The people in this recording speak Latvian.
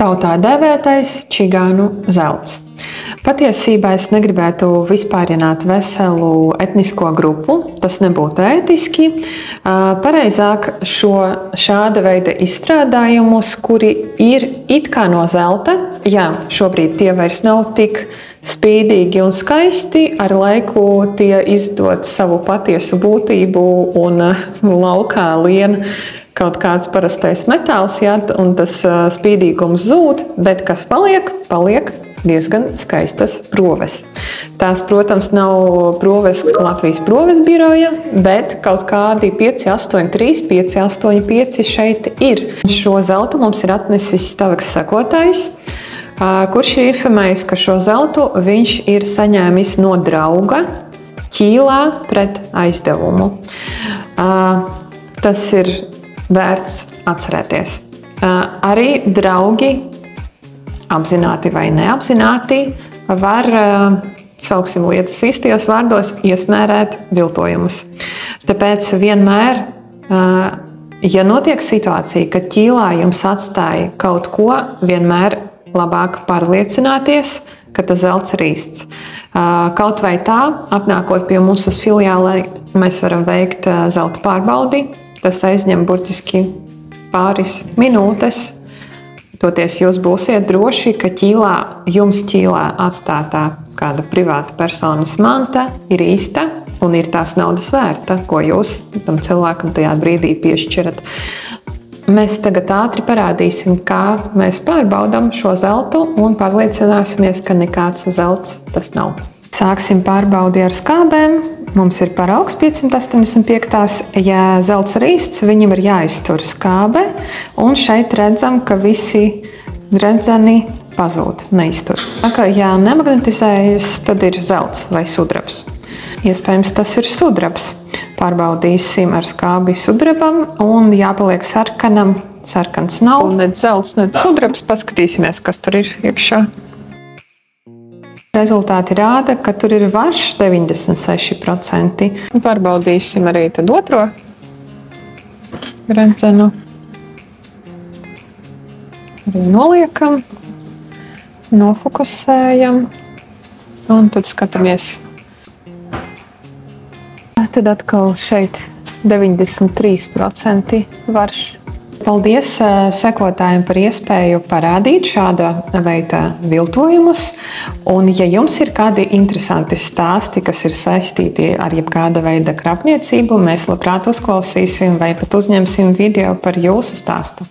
tautā dēvētais čigānu zelts. Patiesībā es negribētu vispārināt veselu etnisko grupu, tas nebūtu ētiski. Pareizāk šāda veida izstrādājumus, kuri ir it kā no zelta, jā, šobrīd tie vairs nav tik spīdīgi un skaisti, ar laiku tie izdod savu patiesu būtību un laukā lien kaut kāds parastais metāls, jā, un tas spīdīgums zūd, bet kas paliek diezgan skaistas proves. Tās, protams, nav proves Latvijas proves biroja, bet kaut kādi 583, 585 šeit ir. Šo zeltu mums ir atnesis tavaks sekotājs, kurš ir informējis, ka šo zeltu viņš ir saņēmis no drauga Ķīlā pret aizdevumu. Tas ir vērts atcerēties. Arī draugi apzināti vai neapzināti var, sauksim lietas īstajos vārdos, iesmērēt viltojumus. Tāpēc vienmēr, ja notiek situācija, ka Ķīlā jums atstāja kaut ko, vienmēr labāk pārliecināties, ka tas zelts ir īsts. Kaut vai tā, apnākot pie mums uz filiālē, mēs varam veikt zelta pārbaudi. Tas aizņem burtiski pāris minūtes. Toties jūs būsiet droši, ka jums Ķīlā atstātā kāda privāta personas manta ir īsta un ir tās naudas vērta, ko jūs tam cilvēkam tajā brīdī piešķirat. Mēs tagad ātri parādīsim, kā mēs pārbaudam šo zeltu un pārliecināsimies, ka nekāds zelts tas nav. Sāksim pārbaudi ar skābēm. Mums ir paraugs 585. Ja zelts ir īsts, viņam ir jāiztur skābe. Un šeit redzam, ka visi redzeni pazūd, neiztur. Ja nemagnetizējas, tad ir zelts vai sudrabs. Iespējams, tas ir sudrabs. Pārbaudīsim ar skābi sudrabam un jāpaliek sarkanam. Sarkans nav. Nec zelts, nec sudrabs. Paskatīsimies, kas tur ir iekšā. Rezultāti rāda, ka tur ir varš 96%. Pārbaudīsim arī tad otro redzenu. Arī noliekam, nofokusējam un tad skatāmies. Tad atkal šeit 93% varš. Paldies sekotājiem par iespēju parādīt šāda veida viltojumus. Un, ja jums ir kādi interesanti stāsti, kas ir saistīti ar jebkāda veida krāpniecību, mēs labprāt uzklausīsim vai pat uzņemsim video par jūsu stāstu.